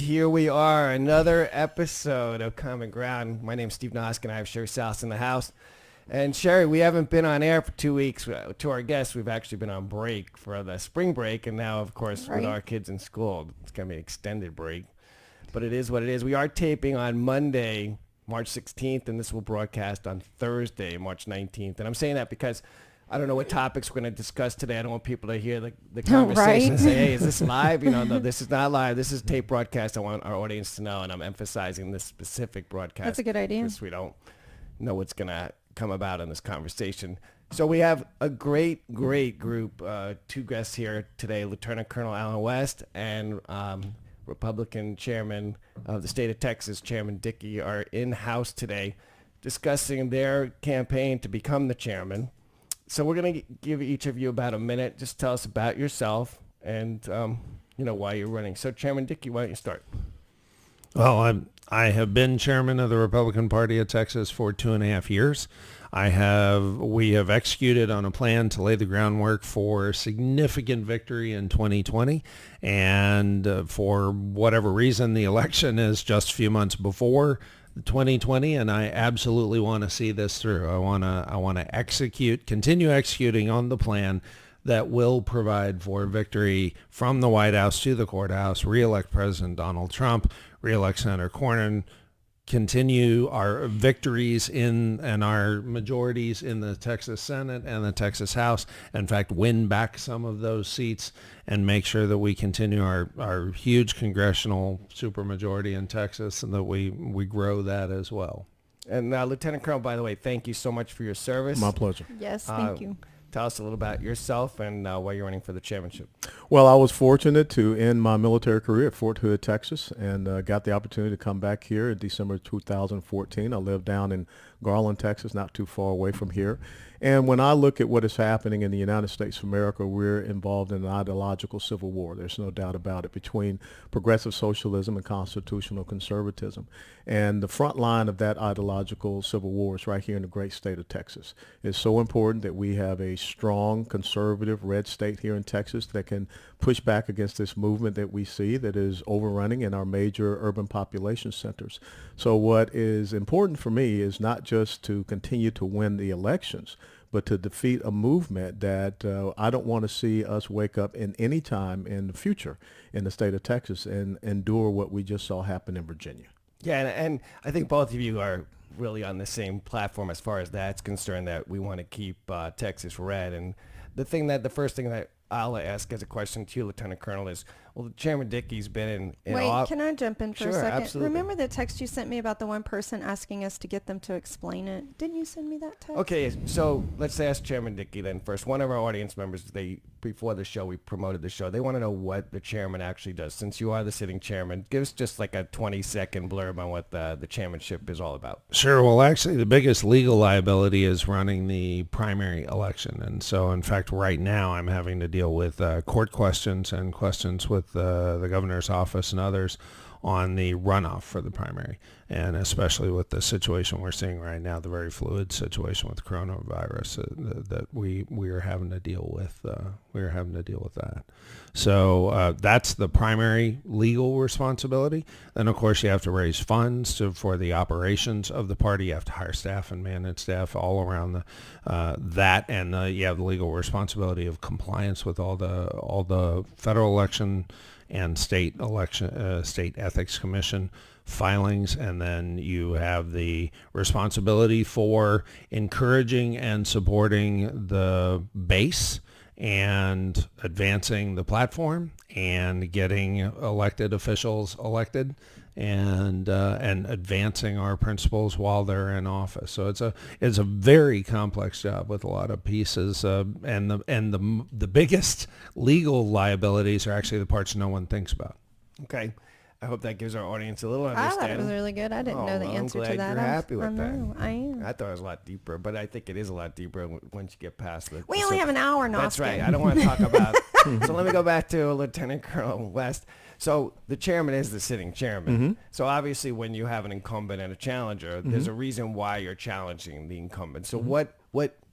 here we are, another episode of Common Ground. My name's Steve Nosk, and I have Sherry South in the house. And Sherry, we haven't been on air for 2 weeks. To our guests, we've actually been on break for the spring break, and now, of course, with our kids in school, it's going to be an extended break. But it is what it is. We are taping on Monday, March 16th, and this will broadcast on Thursday, March 19th. And I'm saying that because I don't know what topics we're going to discuss today. I don't want people to hear the conversation and say, hey, is this live? No, this is not live. This is tape broadcast. I want our audience to know, and I'm emphasizing this specific broadcast. That's a good idea. Because we don't know what's going to come about in this conversation. So we have a great group. Two guests here today, Lieutenant Colonel Allen West and Republican Chairman of the state of Texas, Chairman Dickey, are in-house today discussing their campaign to become the chairman. So we're going to give each of you about a minute. Just tell us about yourself and, why you're running. So, Chairman Dickey, why don't you start? Well, I have been chairman of the Republican Party of Texas for 2.5 years. We have executed on a plan to lay the groundwork for significant victory in 2020. And for whatever reason, the election is just a few months before 2020, and I absolutely want to see this through. I want to continue executing on the plan that will provide for victory from the White House to the courthouse, reelect President Donald Trump, reelect Senator Cornyn, continue our victories and our majorities in the Texas Senate and the Texas House. In fact, win back some of those seats and make sure that we continue our huge congressional supermajority in Texas and that we grow that as well. And Lieutenant Colonel, by the way, thank you so much for your service. My pleasure. Yes, thank you. Tell us a little about yourself and why you're running for the chairmanship. Well, I was fortunate to end my military career at Fort Hood, Texas, and got the opportunity to come back here in December 2014. I live down in Garland, Texas, not too far away from here. And when I look at what is happening in the United States of America, we're involved in an ideological civil war. There's no doubt about it, between progressive socialism and constitutional conservatism. And the front line of that ideological civil war is right here in the great state of Texas. It's so important that we have a strong, conservative, red state here in Texas that can push back against this movement that we see that is overrunning in our major urban population centers. So what is important for me is not just to continue to win the elections, but to defeat a movement that I don't want to see us wake up in any time in the future in the state of Texas and endure what we just saw happen in Virginia. Yeah, and I think both of you are really on the same platform as far as that's concerned, that we want to keep Texas red. And the first thing that I'll ask as a question to you, Lieutenant Colonel, is, well, Chairman Dickey's been in Wait, can I jump in for a second? Absolutely. Remember the text you sent me about the one person asking us to get them to explain it? Didn't you send me that text? Okay, so let's ask Chairman Dickey then first. One of our audience members, before the show, we promoted the show. They want to know what the chairman actually does. Since you are the sitting chairman, give us just like a 20-second blurb on what the chairmanship is all about. Sure. Well, actually, the biggest legal liability is running the primary election. And so, in fact, right now I'm having to deal with court questions and questions with the governor's office and others on the runoff for the primary, and especially with the situation we're seeing right now, the very fluid situation with coronavirus that we are having to deal with. We are having to deal with that. So that's the primary legal responsibility. Then, of course, you have to raise funds for the operations of the party. You have to hire staff and manage staff all around that, and you have the legal responsibility of compliance with all the federal election and state ethics commission filings, and then you have the responsibility for encouraging and supporting the base and advancing the platform and getting elected officials elected and advancing our principles while they're in office. So it's a very complex job with a lot of pieces, and the biggest legal liabilities are actually the parts no one thinks about. Okay. I hope that gives our audience a little understanding. I thought it was really good. I didn't know the answer to that. I'm glad you're happy with that. I am. I thought it was a lot deeper, but I think it is a lot deeper once you get past the... We only have an hour now. That's right. I don't want to talk about... So let me go back to Lieutenant Colonel West. So the chairman is the sitting chairman. Mm-hmm. So obviously when you have an incumbent and a challenger, mm-hmm. there's a reason why you're challenging the incumbent. So mm-hmm. what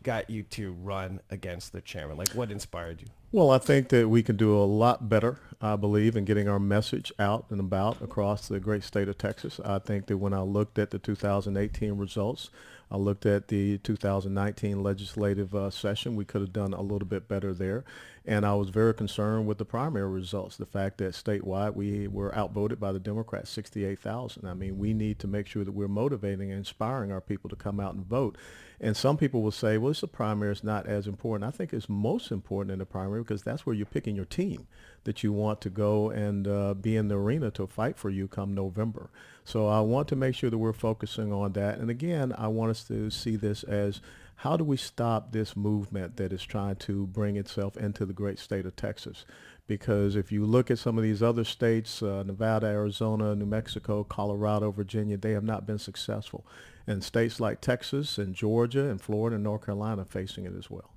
got you to run against the chairman? Like, what inspired you? Well, I think that we can do a lot better I believe, in getting our message out and about across the great state of Texas. I think that when I looked at the 2018 results, I looked at the 2019 legislative session, we could have done a little bit better there. And I was very concerned with the primary results, the fact that statewide we were outvoted by the Democrats, 68,000. I mean, we need to make sure that we're motivating and inspiring our people to come out and vote. And some people will say, well, the primary is not as important. I think it's most important in the primary because that's where you're picking your team that you want to go and be in the arena to fight for you come November. So I want to make sure that we're focusing on that. And again, I want us to see this as how do we stop this movement that is trying to bring itself into the great state of Texas? Because if you look at some of these other states, Nevada, Arizona, New Mexico, Colorado, Virginia, they have not been successful. And states like Texas and Georgia and Florida and North Carolina are facing it as well.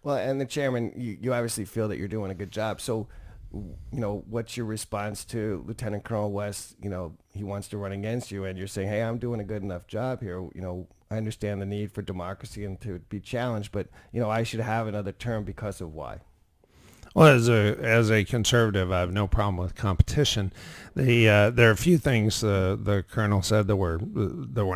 Well, and the chairman, you obviously feel that you're doing a good job. So, what's your response to Lieutenant Colonel West? He wants to run against you, and you're saying, hey, I'm doing a good enough job here. I understand the need for democracy and to be challenged, but, I should have another term because of why? Well, as a conservative, I have no problem with competition. There are a few things the colonel said that were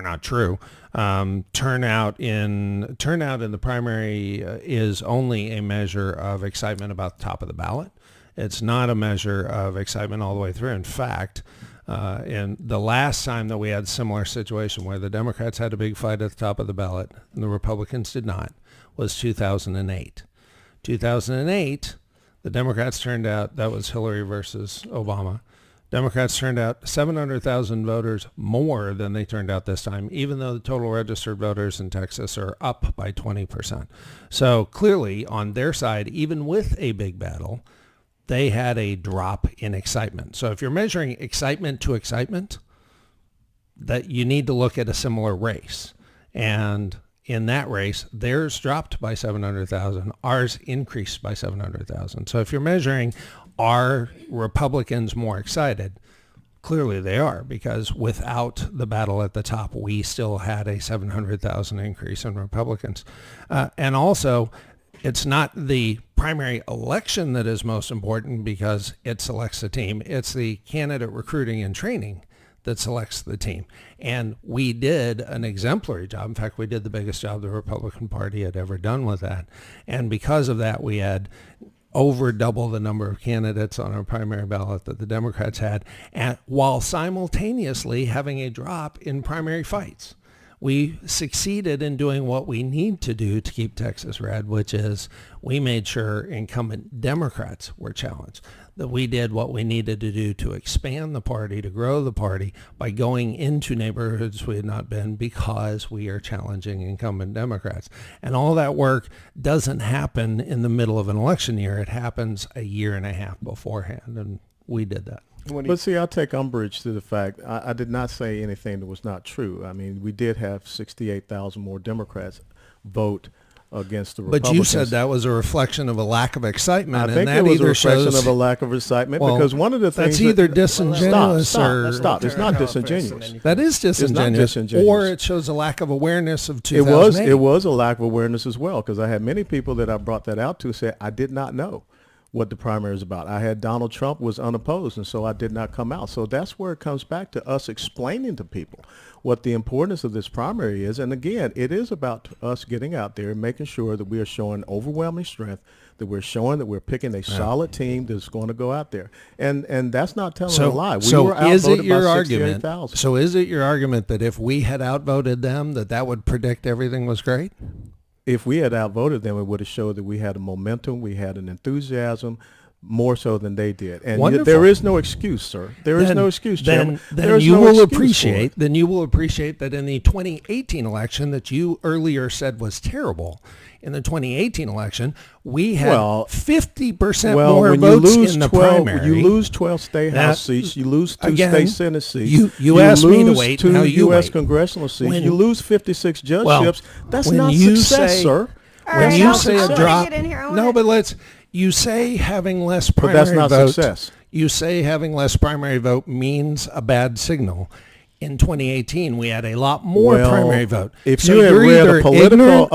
not true. Turnout in the primary is only a measure of excitement about the top of the ballot. It's not a measure of excitement all the way through. In fact, in the last time that we had a similar situation where the Democrats had a big fight at the top of the ballot and the Republicans did not was 2008. 2008. The Democrats turned out, that was Hillary versus Obama. Democrats turned out 700,000 voters more than they turned out this time, even though the total registered voters in Texas are up by 20%. So clearly on their side, even with a big battle, they had a drop in excitement. So if you're measuring excitement to excitement, that you need to look at a similar race. And in that race, theirs dropped by 700,000. Ours increased by 700,000. So if you're measuring, are Republicans more excited? Clearly they are, because without the battle at the top, we still had a 700,000 increase in Republicans. And also, it's not the primary election that is most important because it selects the team. It's the candidate recruiting and training that selects the team. And we did an exemplary job. In fact, we did the biggest job the Republican Party had ever done with that. And because of that, we had over double the number of candidates on our primary ballot that the Democrats had, and while simultaneously having a drop in primary fights. We succeeded in doing what we need to do to keep Texas red, which is we made sure incumbent Democrats were challenged, that we did what we needed to do to expand the party, to grow the party by going into neighborhoods we had not been because we are challenging incumbent Democrats. And all that work doesn't happen in the middle of an election year. It happens a year and a half beforehand, and we did that. But see, I'll take umbrage to the fact I did not say anything that was not true. I mean, we did have 68,000 more Democrats vote against the Republicans. But you said that was a reflection of a lack of excitement. I think it was a reflection of a lack of excitement because one of the things that's either disingenuous or stop. It's not disingenuous. That is disingenuous. Or it shows a lack of awareness of 2008. It was a lack of awareness as well, because I had many people that I brought that out to say I did not know what the primary is about. I had Donald Trump was unopposed, and so I did not come out. So that's where it comes back to us explaining to people what the importance of this primary is. And again, it is about us getting out there and making sure that we are showing overwhelming strength, that we're showing that we're picking a solid team that's going to go out there. And that's not telling a lie. We were outvoted by 68,000. So is it your argument that if we had outvoted them, that would predict everything was great? If we had outvoted them, it would have showed that we had a momentum, we had an enthusiasm, more so than they did. And there is no excuse, sir. There is no excuse, Chairman. Then you will appreciate that in the 2018 election that you earlier said was terrible. In the 2018 election, we had 50% more votes in the primary. You lose 12 state House seats. You lose 2 state Senate seats. You asked me to wait. 2 U.S. congressional seats. You lose 56 judgeships. That's not success, sir. When you say a drop, you say having less primary vote. But that's not success. You say having less primary vote means a bad signal. In 2018, we had a lot more primary vote. If so you had read a political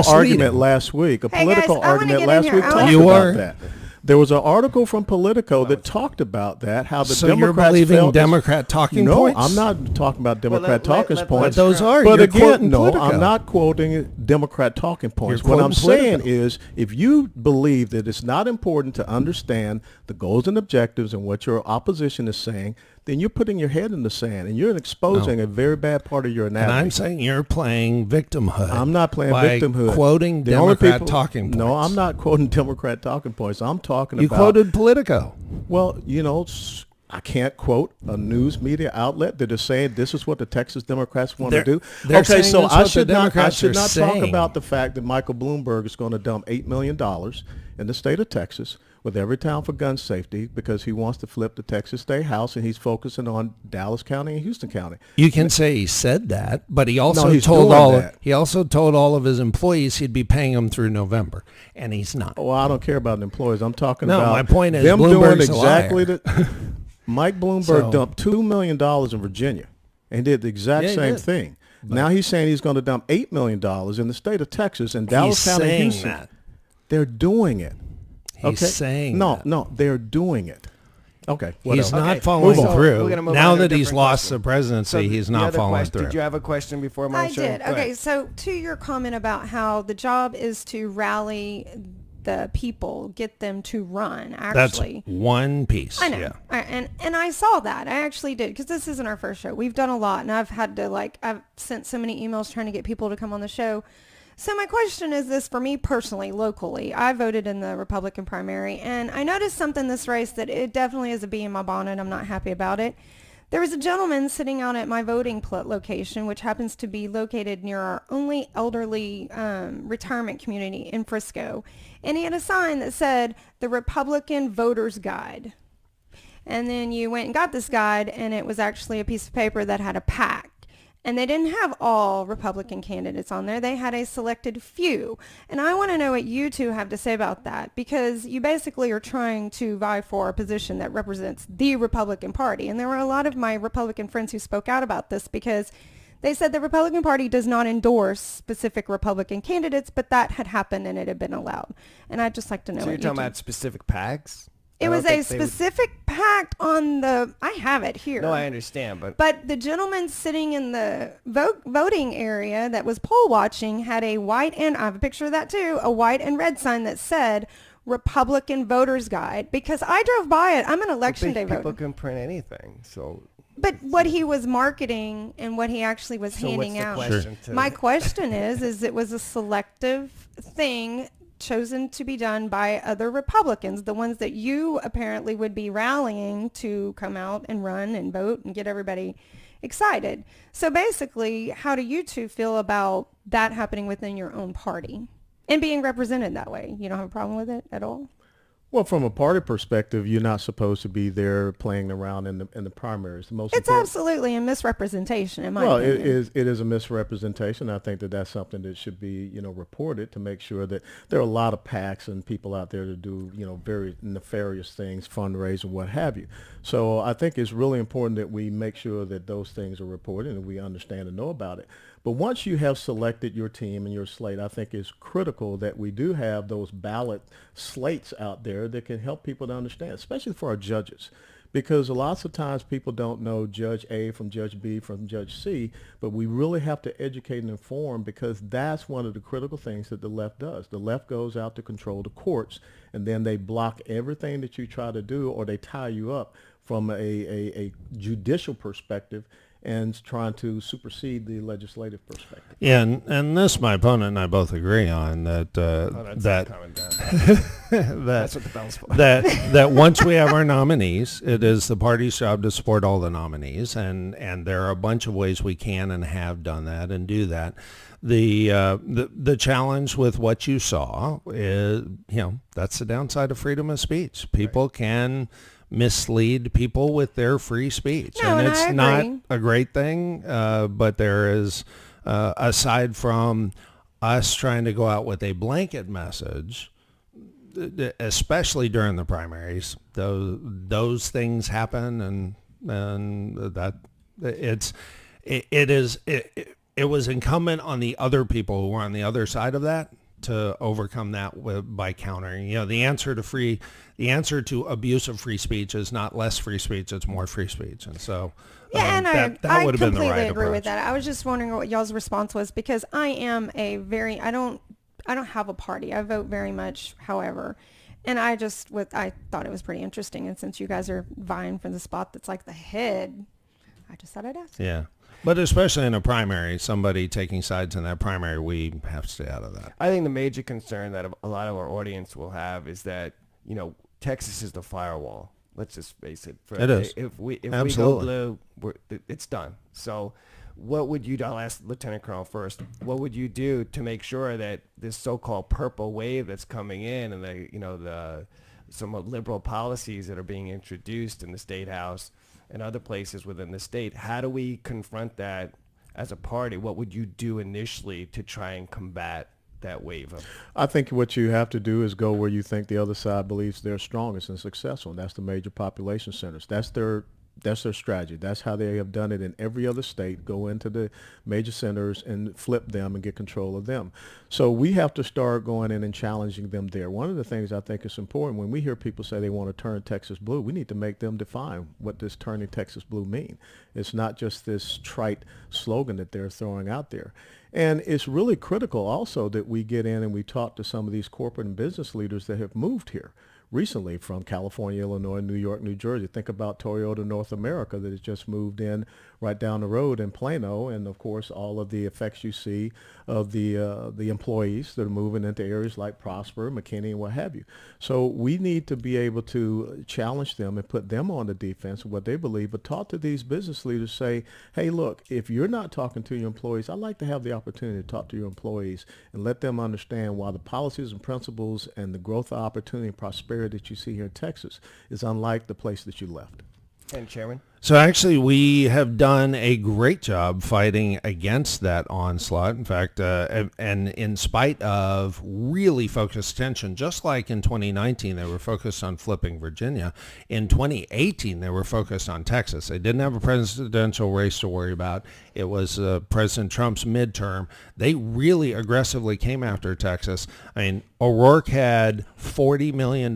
argument last week, talked about that. There was an article from Politico that talked about that, how the So Democrats you're believing felt Democrat talking points? No, I'm not talking about Democrat talking let- points. But those are. But You're again, quoting no, Politico. I'm not quoting Democrat talking points. You're What I'm quoting saying Politico. is, if you believe that it's not important to understand the goals and objectives and what your opposition is saying, then you're putting your head in the sand and you're exposing a very bad part of your And anatomy. I'm saying you're playing victimhood. I'm not playing by victimhood. Quoting The only Democrat people- talking points. No, I'm not quoting Democrat talking points. I'm talking You about. quoted Politico. Well, I can't quote a news media outlet that is saying this is what the Texas Democrats want to do. They're Okay, saying so that's I what the should not Democrats are talk saying. about the fact that Michael Bloomberg is going to dump $8 million in the state of Texas with every town for gun safety because he wants to flip the Texas State House and he's focusing on Dallas County and Houston County. You can say he said that, but he also he's told doing all that. he also told all of his employees he'd be paying them through November, and he's not. Well, I don't care about the employees. I'm talking No, about my point is them doing Bloomberg's a exactly liar. the. Mike Bloomberg So- dumped $2 million in Virginia and did the exact Yeah, he same did. thing. Now he's saying he's going to dump $8 million in the state of Texas and Dallas He's County, saying Houston. that. They're doing it. He's saying that. No, they're doing it. Okay, what He's else? not Okay, following so through. we're gonna move Now on to a that he's different lost question. the presidency, he's the not other following question, through. Did you have a question before my I show? did. Go Okay, ahead. so to your comment about how the job is to rally the people, get them to run, That's actually. one piece. I know. Yeah. And I saw that. I actually did, because this isn't our first show. We've done a lot, and I've had to, I've sent so many emails trying to get people to come on the show. So my question is this, for me personally, locally, I voted in the Republican primary, and I noticed something in this race that it definitely is a bee in my bonnet. I'm not happy about it. There was a gentleman sitting out at my voting location, which happens to be located near our only elderly retirement community in Frisco. And he had a sign that said, the Republican Voter's Guide. And then you went and got this guide, and it was actually a piece of paper that had a pack. And they didn't have all Republican candidates on there. They had a selected few. And I want to know what you two have to say about that, because you basically are trying to vie for a position that represents the Republican Party. And there were a lot of my Republican friends who spoke out about this because they said the Republican Party does not endorse specific Republican candidates, but that had happened and it had been allowed. And I'd just like to know So what you're you talking two- about specific PACs? It was a specific pact on the, I have it here. No, I understand, but But the gentleman sitting in the voting area that was poll watching had a white, and I have a picture of that too, a white and red sign that said Republican Voters Guide, because I drove by it. I'm an election day people voter. can print anything. So But what he was marketing and what he actually was So handing what's the out. question to- My question is it was a selective thing chosen to be done by other Republicans, the ones that you apparently would be rallying to come out and run and vote and get everybody excited. So basically, how do you two feel about that happening within your own party and being represented that way? You don't have a problem with it at all? Well, from a party perspective, you're not supposed to be there playing around in the primaries. The most It's important- absolutely a misrepresentation in my Well, opinion. it is a misrepresentation. I think that that's something that should be, reported to make sure that there are a lot of PACs and people out there to do, very nefarious things, fundraising, what have you. So I think it's really important that we make sure that those things are reported and we understand and know about it. But once you have selected your team and your slate, I think it's critical that we do have those ballot slates out there that can help people to understand, especially for our judges. Because lots of times people don't know Judge A from Judge B from Judge C, but we really have to educate and inform, because that's one of the critical things that the left does. The left goes out to control the courts, and then they block everything that you try to do, or they tie you up from a judicial perspective and trying to supersede the legislative perspective. Yeah, and this my opponent and I both agree on that. That that's what the bell's for. that once we have our nominees, it is the party's job to support all the nominees, and there are a bunch of ways we can and have done that and do that. The challenge with what you saw is, that's the downside of freedom of speech. People can mislead people with their free speech, No, and and it's I not agree. a great thing. But there is, aside from us trying to go out with a blanket message, especially during the primaries, those things happen, and that it was incumbent on the other people who were on the other side of that to overcome that by countering. The answer to abuse of free speech is not less free speech; it's more free speech. And so, yeah, and that would have been the right approach. I completely agree with that. I was just wondering what y'all's response was, because I am I don't have a party. I vote very much, however. And I thought it was pretty interesting. And since you guys are vying for the spot that's like the head, I just thought I'd ask. Yeah. But especially in a primary, somebody taking sides in that primary, we have to stay out of that. I think the major concern that a lot of our audience will have is that, Texas is the firewall. Let's just face it. It is. If we Absolutely. go blue, it's done. So what would you do? I'll ask Lieutenant Colonel first. What would you do to make sure that this so-called purple wave that's coming in and some liberal policies that are being introduced in the State House and other places within the state, how do we confront that as a party? What would you do initially to try and combat that wave? I think what you have to do is go where you think the other side believes they're strongest and successful, and that's the major population centers. That's their strategy. That's how they have done it in every other state. Go into the major centers and flip them and get control of them. So we have to start going in and challenging them there. One of the things I think is important, when we hear people say they want to turn Texas blue, we need to make them define what does turning Texas blue mean. It's not just this trite slogan that they're throwing out there. And it's really critical also that we get in and we talk to some of these corporate and business leaders that have moved here recently from California, Illinois, New York, New Jersey. Think about Toyota North America that has just moved in right down the road in Plano, and of course all of the effects you see of the employees that are moving into areas like Prosper, McKinney, and what have you. So we need to be able to challenge them and put them on the defense of what they believe, but talk to these business leaders, say, hey, look, if you're not talking to your employees, I'd like to have the opportunity to talk to your employees and let them understand why the policies and principles and the growth opportunity and prosperity that you see here in Texas is unlike the place that you left. And Chairman? So actually, we have done a great job fighting against that onslaught. In fact, and in spite of really focused attention, just like in 2019, they were focused on flipping Virginia. In 2018, they were focused on Texas. They didn't have a presidential race to worry about. It was President Trump's midterm. They really aggressively came after Texas. I mean, O'Rourke had $40 million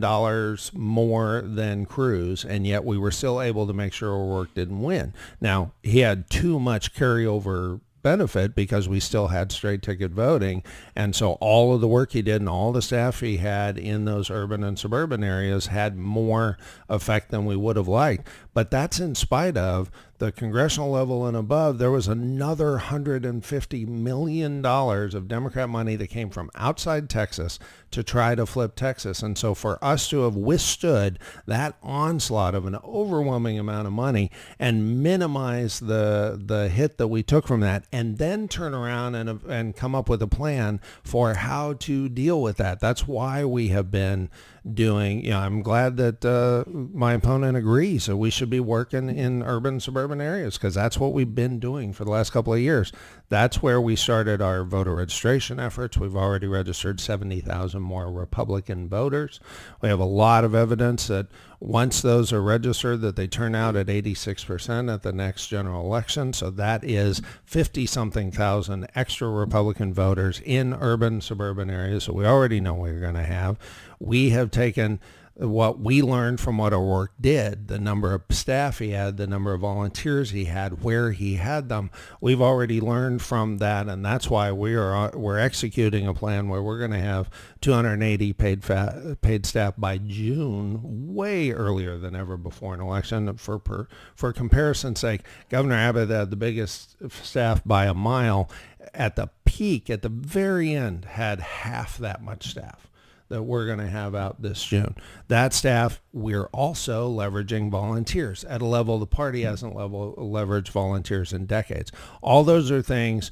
more than Cruz, and yet we were still able to make sure O'Rourke didn't win. Now, he had too much carryover benefit because we still had straight ticket voting, and so all of the work he did and all the staff he had in those urban and suburban areas had more effect than we would have liked. But that's in spite of the congressional level and above. There was another $150 million of Democrat money that came from outside Texas to try to flip Texas. And so for us to have withstood that onslaught of an overwhelming amount of money and minimize the hit that we took from that, and then turn around and come up with a plan for how to deal with that. That's why we have been doing, I'm glad that my opponent agrees. So we should be working in urban, suburban areas, because that's what we've been doing for the last couple of years. That's where we started our voter registration efforts. We've already registered 70,000 more Republican voters. We have a lot of evidence that once those are registered, that they turn out at 86% at the next general election. So that is 50-something thousand extra Republican voters in urban, suburban areas. So we already know what we're going to have. We have taken what we learned from what O'Rourke did, the number of staff he had, the number of volunteers he had, where he had them. We've already learned from that, and that's why we're executing a plan where we're going to have 280 paid staff by June, way earlier than ever before an election. For comparison's sake, Governor Abbott had the biggest staff by a mile. At the peak, at the very end, had half that much staff that we're going to have out this June. That staff, we're also leveraging volunteers at a level the party hasn't leveraged volunteers in decades. All those are things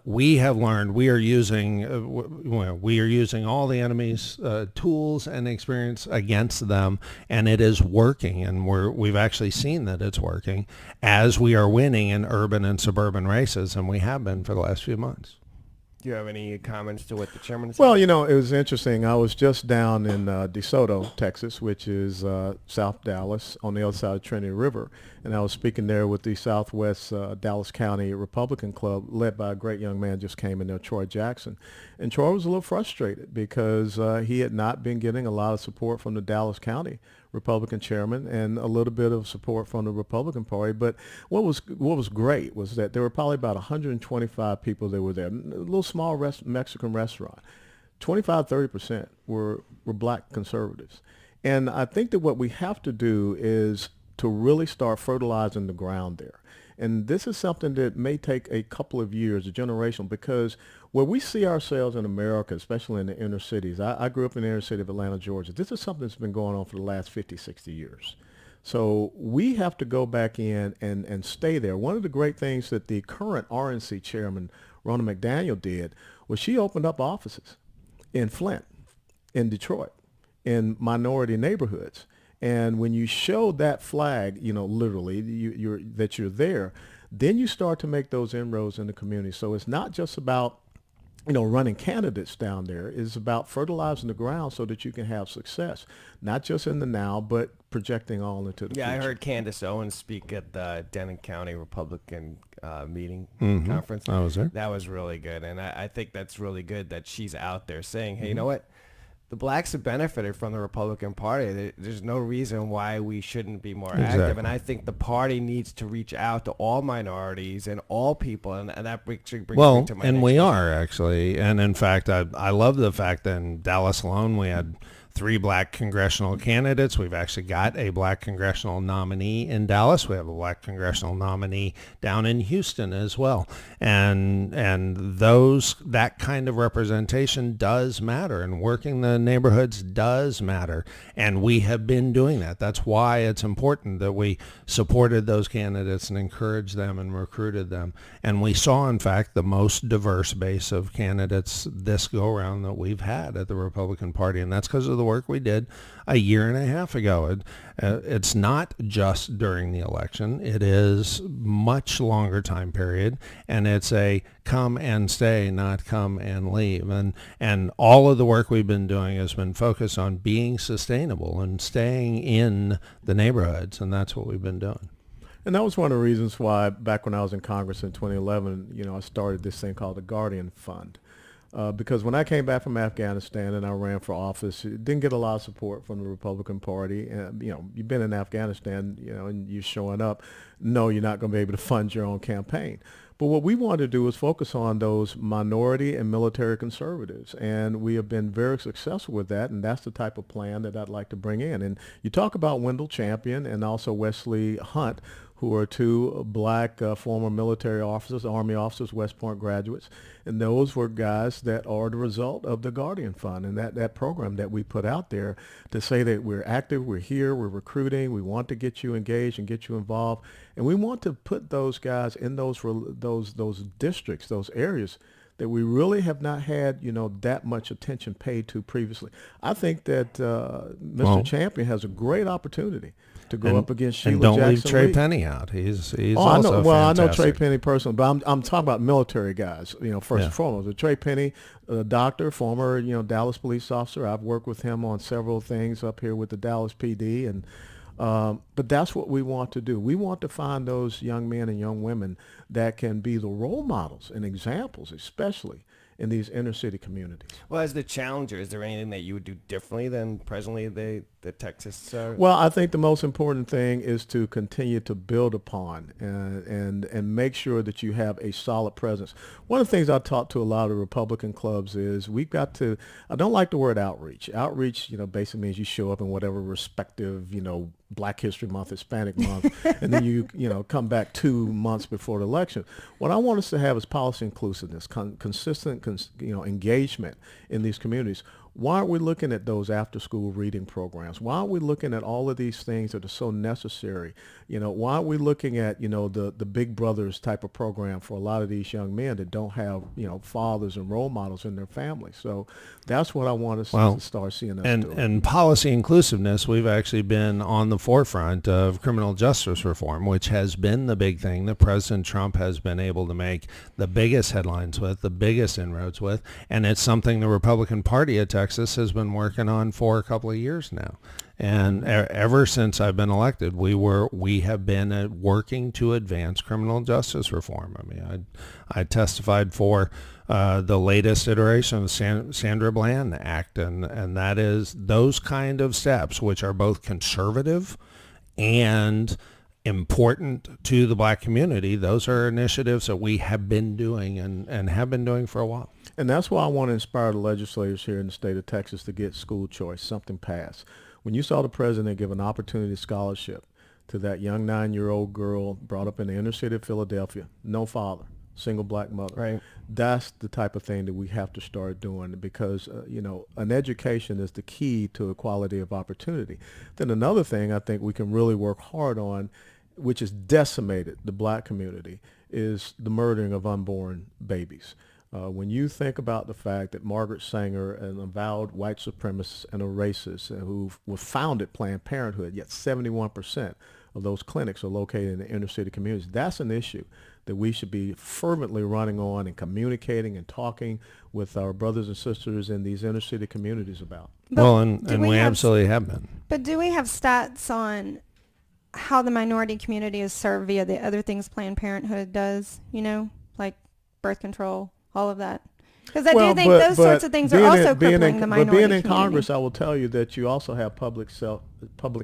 we have learned. We are using all the enemy's tools and experience against them, and it is working. And we've actually seen that it's working as we are winning in urban and suburban races, and we have been for the last few months. Do you have any comments to what the chairman said? Well, it was interesting. I was just down in DeSoto, Texas, which is South Dallas on the other side of Trinity River. And I was speaking there with the Southwest Dallas County Republican Club, led by a great young man just came in there, Troy Jackson. And Troy was a little frustrated because he had not been getting a lot of support from the Dallas County Republican chairman and a little bit of support from the Republican Party. But what was great was that there were probably about 125 people that were there, a little small Mexican restaurant. 25-30% were black conservatives. And I think that what we have to do is to really start fertilizing the ground there. And this is something that may take a couple of years, a generation, because where we see ourselves in America, especially in the inner cities, I grew up in the inner city of Atlanta, Georgia. This is something that's been going on for the last 50, 60 years. So we have to go back in and stay there. One of the great things that the current RNC chairman, Ronna McDaniel, did was she opened up offices in Flint, in Detroit, in minority neighborhoods. And when you show that flag, literally, that you're there, then you start to make those inroads in the community. So it's not just about, running candidates down there. It's about fertilizing the ground so that you can have success, not just in the now, but projecting all into the future. I heard Candace Owens speak at the Denton County Republican meeting conference. I was there. That was really good. And I think that's really good that she's out there saying, hey, you know what? The blacks have benefited from the Republican Party. There's no reason why we shouldn't be more active. And I think the party needs to reach out to all minorities and all people. And that brings me to my and next we question. are actually. And in fact, I love the fact that in Dallas alone, we had 3 black congressional candidates. We've actually got a black congressional nominee in Dallas. We have a black congressional nominee down in Houston as well. And that kind of representation does matter, and working the neighborhoods does matter. And we have been doing that. That's why it's important that we supported those candidates and encouraged them and recruited them. And we saw, in fact, the most diverse base of candidates this go-around that we've had at the Republican Party. And that's because of the work we did a year and a half ago. It's not just during the election. It is much longer time period, and it's a come and stay, not come and leave. And all of the work we've been doing has been focused on being sustainable and staying in the neighborhoods, and that's what we've been doing. And that was one of the reasons why back when I was in Congress in 2011, I started this thing called the Guardian Fund. Because when I came back from Afghanistan and I ran for office, it didn't get a lot of support from the Republican Party. And, you've been in Afghanistan, and you're showing up. No, you're not going to be able to fund your own campaign. But what we wanted to do was focus on those minority and military conservatives. And we have been very successful with that. And that's the type of plan that I'd like to bring in. And you talk about Wendell Champion and also Wesley Hunt, who are 2 black former military officers, Army officers, West Point graduates. And those were guys that are the result of the Guardian Fund and that program that we put out there to say that we're active, we're here, we're recruiting, we want to get you engaged and get you involved. And we want to put those guys in those districts, those areas that we really have not had, that much attention paid to previously. I think that Mr. Champion has a great opportunity to go up against Sheila Jackson. And don't leave Trey Lee. Penny out. He's I know. also Well, fantastic. I know Trey Penny personally, but I'm talking about military guys. First and foremost, but Trey Penny, a doctor, former Dallas police officer. I've worked with him on several things up here with the Dallas PD, and but that's what we want to do. We want to find those young men and young women that can be the role models and examples, especially in these inner city communities. Well, as the challenger, is there anything that you would do differently than presently the Texas? Well, I think the most important thing is to continue to build upon and make sure that you have a solid presence. One of the things I talk to a lot of Republican clubs is we've got to, I don't like the word outreach. Outreach, basically means you show up in whatever respective, Black History Month, Hispanic Month, and then you come back 2 months before the election. What I want us to have is policy inclusiveness, consistent engagement in these communities. Why aren't we looking at those after-school reading programs? Why aren't we looking at all of these things that are so necessary? Why aren't we looking at, the Big Brothers type of program for a lot of these young men that don't have, fathers and role models in their families? So that's what I want us to start seeing us do. And policy inclusiveness, we've actually been on the forefront of criminal justice reform, which has been the big thing that President Trump has been able to make the biggest headlines with, the biggest inroads with, and it's something the Republican Party of Texas has been working on for a couple of years now. And ever since I've been elected, we have been working to advance criminal justice reform. I mean, I testified for the latest iteration of the Sandra Bland Act, and that is those kind of steps, which are both conservative and important to the black community. Those are initiatives that we have been doing and have been doing for a while. And that's why I want to inspire the legislators here in the state of Texas to get school choice, something passed. When you saw the president give an opportunity scholarship to that young 9-year-old girl brought up in the inner city of Philadelphia, no father, single black mother. Right. That's the type of thing that we have to start doing because, an education is the key to equality of opportunity. Then another thing I think we can really work hard on, which has decimated the black community, is the murdering of unborn babies. When you think about the fact that Margaret Sanger, an avowed white supremacist and a racist who founded Planned Parenthood, yet 71% of those clinics are located in the inner city communities, that's an issue that we should be fervently running on and communicating and talking with our brothers and sisters in these inner city communities about. And we absolutely have been. But do we have stats on how the minority community is served via the other things Planned Parenthood does, like birth control, all of that? Because I do think those sorts of things are also crippling the minority community. But being in Congress, I will tell you that you also have public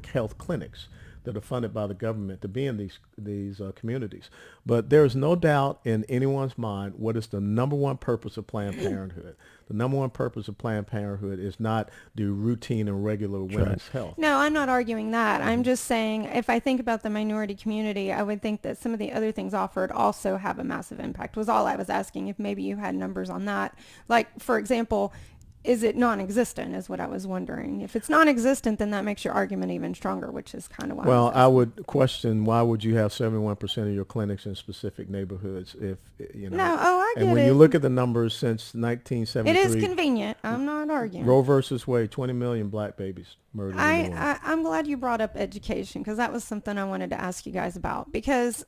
health clinics that are funded by the government to be in these communities. But there is no doubt in anyone's mind what is the number one purpose of Planned Parenthood. The number one purpose of Planned Parenthood is not the routine and regular women's health. No, I'm not arguing that. I'm just saying if I think about the minority community, I would think that some of the other things offered also have a massive impact, was all I was asking, if maybe you had numbers on that. Like, for example, is it non-existent is what I was wondering. If it's non-existent, then that makes your argument even stronger, which is kind of why. Well, I would question, why would you have 71% of your clinics in specific neighborhoods if, No, I get it. And when you look at the numbers since 1973. It is convenient. I'm not arguing. Roe versus Wade, 20 million black babies murdered. I'm glad you brought up education, because that was something I wanted to ask you guys about, because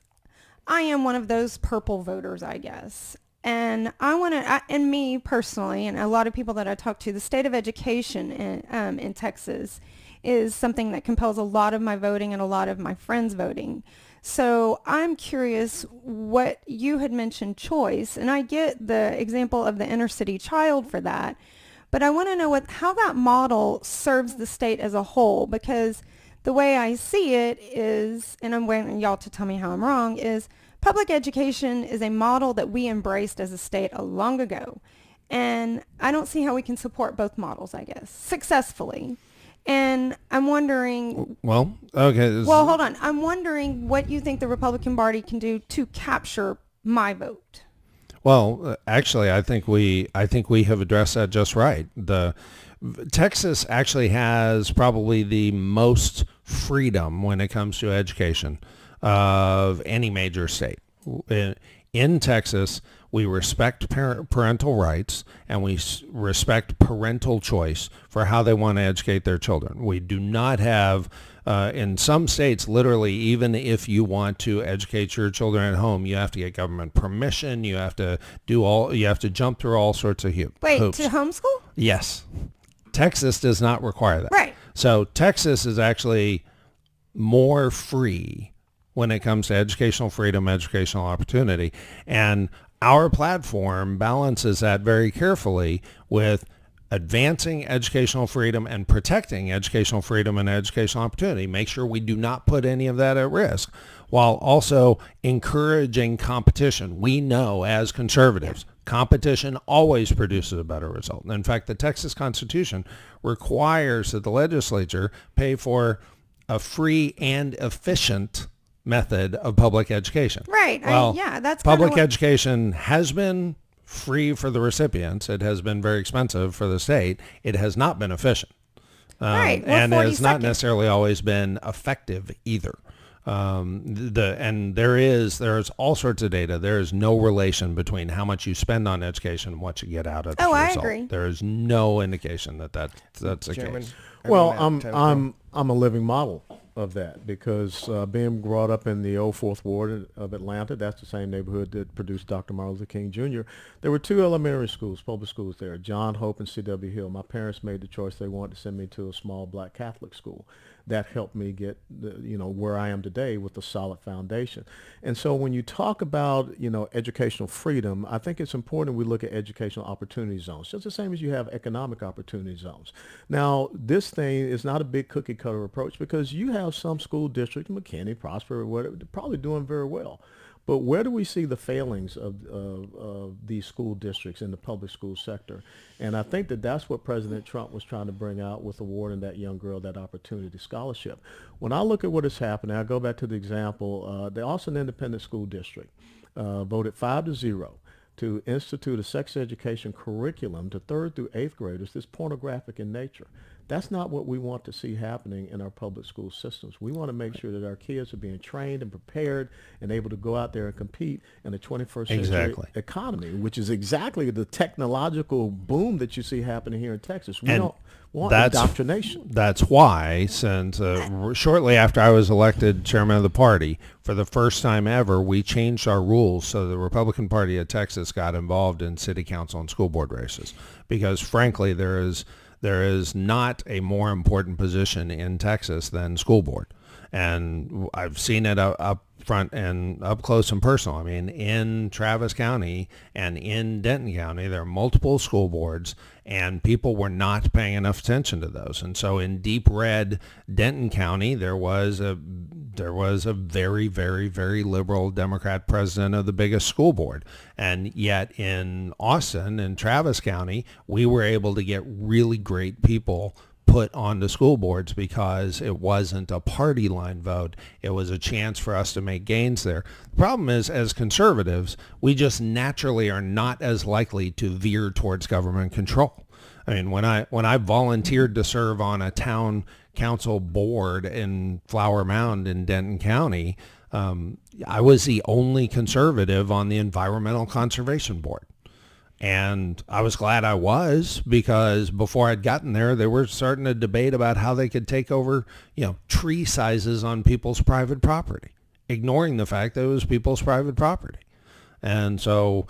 I am one of those purple voters, I guess. And and me personally, and a lot of people that I talk to, the state of education in Texas is something that compels a lot of my voting and a lot of my friends' voting. So I'm curious what you had mentioned choice, and I get the example of the inner city child for that, but I want to know how that model serves the state as a whole, because the way I see it is, and I'm waiting y'all to tell me how I'm wrong, is public education is a model that we embraced as a state long ago. And I don't see how we can support both models, I guess, successfully. And I'm wondering... Well, okay. Well, hold on. I'm wondering what you think the Republican Party can do to capture my vote. Well, actually, I think we have addressed that just right. Texas actually has probably the most freedom when it comes to education of any major state. In Texas, we respect parental rights, and we respect parental choice for how they want to educate their children. We do not have, in some states, literally, even if you want to educate your children at home, you have to get government permission. You have to jump through all sorts of hoops. Wait, to homeschool? Yes. Texas does not require that. Right. So Texas is actually more free when it comes to educational freedom, educational opportunity. And our platform balances that very carefully with advancing educational freedom and protecting educational freedom and educational opportunity. Make sure we do not put any of that at risk, while also encouraging competition. We know as conservatives, competition always produces a better result. In fact, the Texas Constitution requires that the legislature pay for a free and efficient method of public education. Right. Well, that's public education has been free for the recipients. It has been very expensive for the state. It has not been efficient. Right. And it has not necessarily always been effective either. And there's all sorts of data. There is no relation between how much you spend on education and what you get out of the result. I agree. There is no indication that's the Chairman, case. Well, I'm a living model of that because being brought up in the old Fourth Ward of Atlanta, that's the same neighborhood that produced Dr. Martin Luther King Jr. There were two elementary schools, public schools there, John Hope and C.W. Hill. My parents made the choice they wanted to send me to a small black Catholic school. That helped me get, where I am today with a solid foundation. And so when you talk about, educational freedom, I think it's important we look at educational opportunity zones, just the same as you have economic opportunity zones. Now, this thing is not a big cookie cutter approach because you have some school districts, McKinney, Prosper, whatever, they're probably doing very well. But where do we see the failings of these school districts in the public school sector? And I think that's what President Trump was trying to bring out with awarding that young girl that opportunity scholarship. When I look at what is happening, I go back to the example, the Austin Independent School District voted 5-0 to institute a sex education curriculum to 3rd through 8th graders that's pornographic in nature. That's not what we want to see happening in our public school systems. We want to make sure that our kids are being trained and prepared and able to go out there and compete in the 21st century economy, which is exactly the technological boom that you see happening here in Texas. We don't want indoctrination. That's why, since shortly after I was elected chairman of the party, for the first time ever, we changed our rules so the Republican Party of Texas got involved in city council and school board races. Because frankly, there is not a more important position in Texas than school board. And I've seen it up front and up close and personal. I mean, in Travis County and in Denton County, there are multiple school boards, and people were not paying enough attention to those. And so in deep red Denton County, there was a very, very, very liberal Democrat president of the biggest school board. And yet in Austin and Travis County, we were able to get really great people put on the school boards because it wasn't a party line vote. It was a chance for us to make gains there. The problem is, as conservatives, we just naturally are not as likely to veer towards government control. I mean, when I volunteered to serve on a town council board in Flower Mound in Denton County, I was the only conservative on the Environmental Conservation Board. And I was glad I was, because before I'd gotten there, they were starting to debate about how they could take over, tree sizes on people's private property, ignoring the fact that it was people's private property. And so,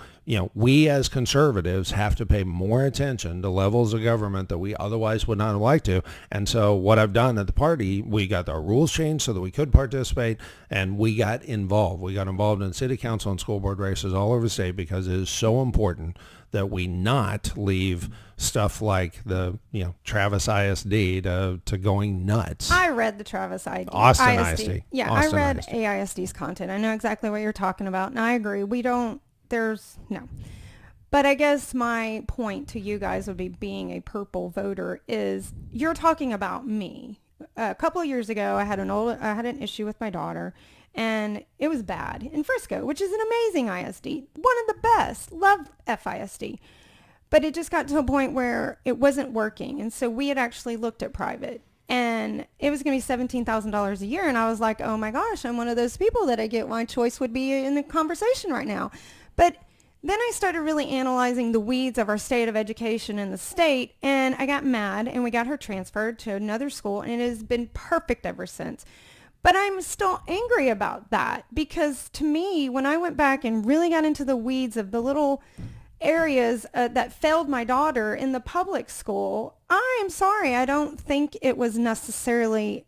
we as conservatives have to pay more attention to levels of government that we otherwise would not like to. And so what I've done at the party, we got our rules changed so that we could participate, and we got involved. We got involved in city council and school board races all over the state because it is so important that we not leave stuff like the, Travis ISD to going nuts. I read the Travis Austin ISD. Yeah, Austin I read ISD. AISD's content. I know exactly what you're talking about, and I agree. No. But I guess my point to you guys would be, being a purple voter, is you're talking about me. A couple of years ago, I had an issue with my daughter, and it was bad in Frisco, which is an amazing ISD, one of the best. Love FISD. But it just got to a point where it wasn't working, and so we had actually looked at private, and it was going to be $17,000 a year, and I was like, oh my gosh, I'm one of those people that I get my choice would be in the conversation right now. But then I started really analyzing the weeds of our state of education in the state, and I got mad, and we got her transferred to another school, and it has been perfect ever since. But I'm still angry about that, because to me, when I went back and really got into the weeds of the little areas that failed my daughter in the public school, I'm sorry, I don't think it was necessarily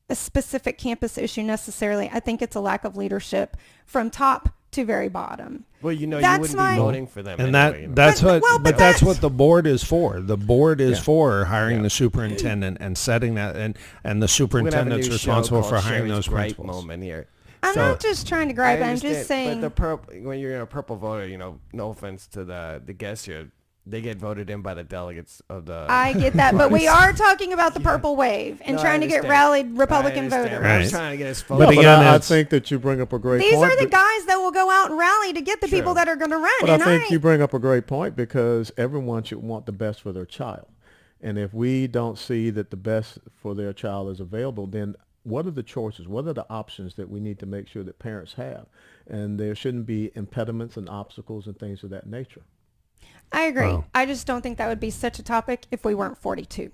a specific campus issue necessarily. I think it's a lack of leadership from top to very bottom. Well, you wouldn't be voting for them. And anyway, that's what the board is for. The board is for hiring the superintendent and setting that, and the superintendent's responsible for hiring those principals. Moment here. I'm not just trying to gripe. I'm just saying. But when you're a purple voter, no offense to the guests here, they get voted in by the delegates of the. I get that, but we are talking about the purple wave and No, I trying to get understand. rallied Republican I understand. voters. I was Right. trying to get us But focused. again, I it's- think that you bring up a great These point. are the but- guys that will go out and rally to get the True. people that are going to run. But and I think you bring up a great point because everyone should want the best for their child. And if we don't see that the best for their child is available, then what are the choices? What are the options that we need to make sure that parents have? And there shouldn't be impediments and obstacles and things of that nature. I agree. Wow. I just don't think that would be such a topic if we weren't 42.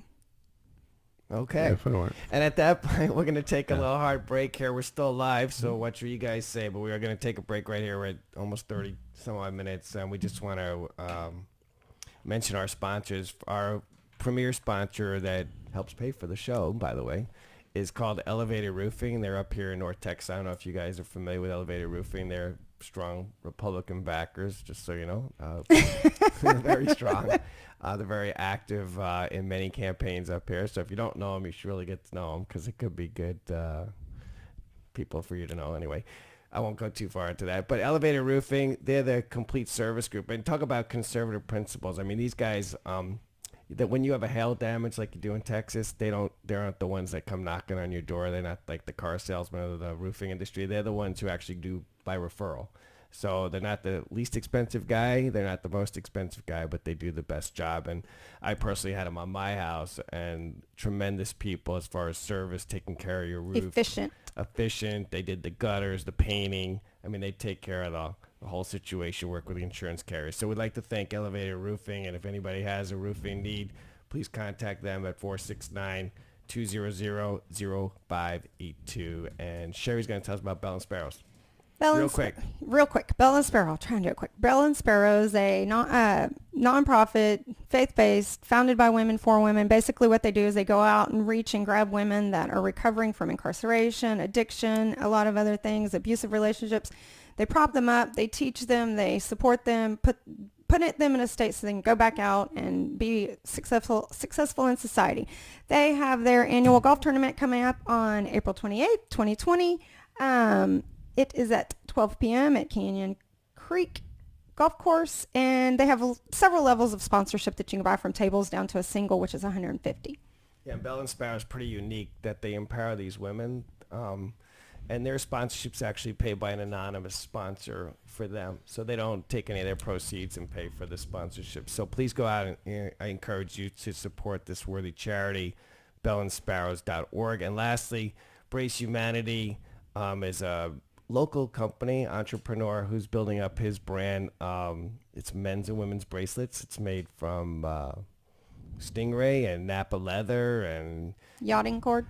Okay. If it weren't. And at that point, we're going to take a little hard break here. We're still live, so what should you guys say? But we are going to take a break right here. We're at almost 30 some odd minutes, and we just want to mention our sponsors. Our premier sponsor that helps pay for the show, by the way, is called Elevated Roofing. They're up here in North Texas. I don't know if you guys are familiar with Elevated Roofing. They're strong Republican backers, just so you know. They're very strong. They're very active in many campaigns up here. So if you don't know them, you should really get to know them because it could be good people for you to know anyway. I won't go too far into that. But Elevated Roofing, they're the complete service group. And talk about conservative principles. I mean, these guys, that when you have a hail damage like you do in Texas, they aren't the ones that come knocking on your door. They're not like the car salesman of the roofing industry. They're the ones who actually do by referral. So they're not the least expensive guy. They're not the most expensive guy, but they do the best job. And I personally had them on my house, and tremendous people as far as service, taking care of your roof. Efficient. They did the gutters, the painting. I mean, they take care of the whole situation, work with the insurance carriers. So we'd like to thank Elevated Roofing, and if anybody has a roofing need, please contact them at 469-200-0582. And Sherry's going to tell us about Bell and Sparrows. Real quick. Bell and Sparrow. I'll try and do it quick. Bell and Sparrow is a non-profit, faith-based, founded by women for women. Basically what they do is they go out and reach and grab women that are recovering from incarceration, addiction, a lot of other things, abusive relationships. They prop them up. They teach them. They support them, put them in a state so they can go back out and be successful in society. They have their annual golf tournament coming up on April 28th, 2020. It is at 12 p.m. at Canyon Creek Golf Course, and they have several levels of sponsorship that you can buy from tables down to a single, which is $150. Yeah, Bell and Sparrow is pretty unique that they empower these women, and their sponsorship's actually paid by an anonymous sponsor for them, so they don't take any of their proceeds and pay for the sponsorship. So please go out and I encourage you to support this worthy charity, bellandsparrows.org. And lastly, Brace Humanity is a local company, entrepreneur who's building up his brand. It's men's and women's bracelets. It's made from Stingray and Napa leather and Yachting cord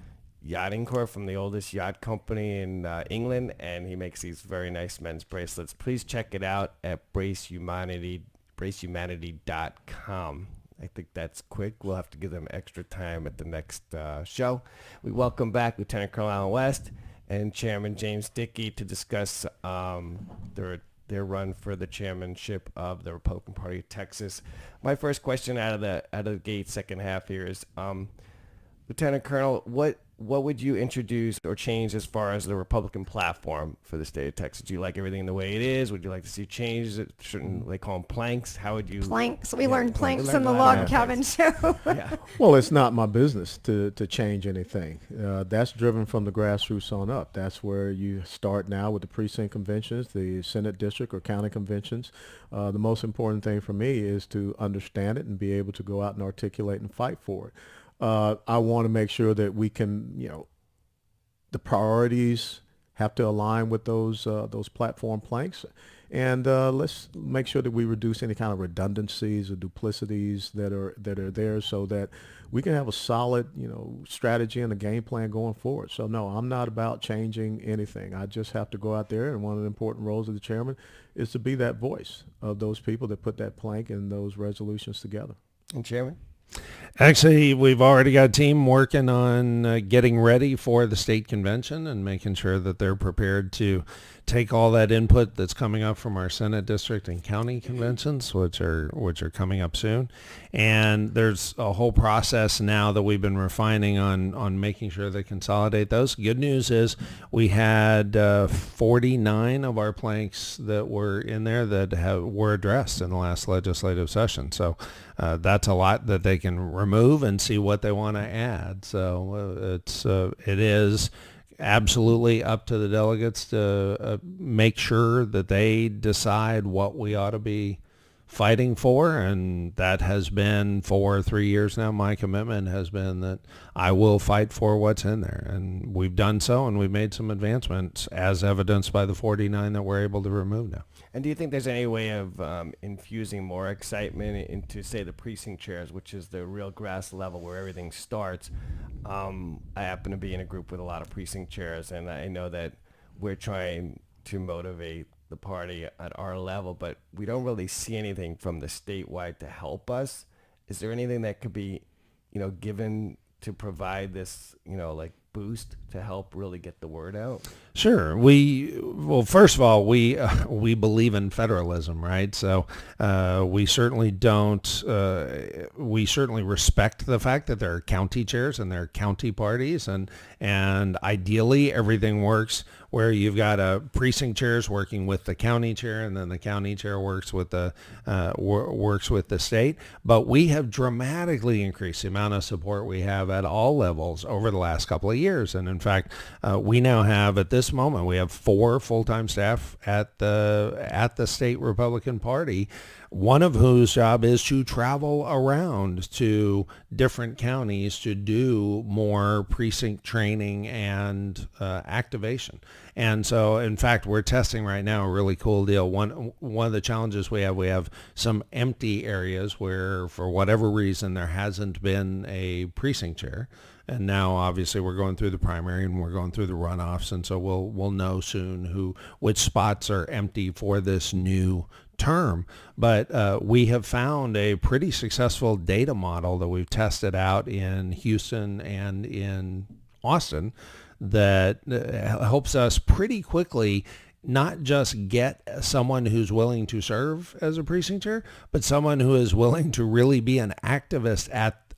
from the oldest yacht company in England, and he makes these very nice men's bracelets. Please check it out at bracehumanity.com. I think that's quick. We'll have to give them extra time at the next show. We welcome back Lieutenant Colonel Alan West and Chairman James Dickey to discuss their run for the chairmanship of the Republican Party of Texas. My first question out of the gate, second half here is, Lieutenant Colonel, what would you introduce or change as far as the Republican platform for the state of Texas? Do you like everything the way it is? Would you like to see changes? Shouldn't they call them planks? How would you... Planks. We learned planks from the a Log lot Cabin show. Yeah. Well, it's not my business to change anything. That's driven from the grassroots on up. That's where you start now with the precinct conventions, the Senate district or county conventions. The most important thing for me is to understand it and be able to go out and articulate and fight for it. I want to make sure that we can, the priorities have to align with those platform planks, and let's make sure that we reduce any kind of redundancies or duplicities that are there, so that we can have a solid, strategy and a game plan going forward. So no, I'm not about changing anything. I just have to go out there, and one of the important roles of the chairman is to be that voice of those people that put that plank and those resolutions together. And Chairman? Actually, we've already got a team working on getting ready for the state convention and making sure that they're prepared to take all that input that's coming up from our Senate district and county conventions, which are coming up soon. And there's a whole process now that we've been refining on making sure they consolidate those. Good news is we had 49 of our planks that were in there that were addressed in the last legislative session. So that's a lot that they can remove and see what they want to add. So it is absolutely up to the delegates to make sure that they decide what we ought to be fighting for, and that has been for 3 years now. My commitment has been that I will fight for what's in there, and we've done so, and we've made some advancements as evidenced by the 49 that we're able to remove now. And do you think there's any way of infusing more excitement into, say, the precinct chairs, which is the real grass level where everything starts? I happen to be in a group with a lot of precinct chairs, and I know that we're trying to motivate the party at our level, but we don't really see anything from the statewide to help us. Is there anything that could be, given to provide this, like boost to help really get the word out? Sure. First of all, we believe in federalism, right? So we certainly don't. We certainly respect the fact that there are county chairs and there are county parties, and ideally everything works where you've got a precinct chairs working with the county chair, and then the county chair works with the state. But we have dramatically increased the amount of support we have at all levels over the last couple of years, and in fact, we now have at this moment we have 4 full-time staff at the state Republican Party, one of whose job is to travel around to different counties to do more precinct training and activation. And so, in fact, we're testing right now a really cool deal. One of the challenges we have some empty areas where, for whatever reason, there hasn't been a precinct chair. And now, obviously, we're going through the primary and we're going through the runoffs, and so we'll know soon which spots are empty for this new term. But we have found a pretty successful data model that we've tested out in Houston and in Austin that helps us pretty quickly not just get someone who's willing to serve as a precinct chair, but someone who is willing to really be an activist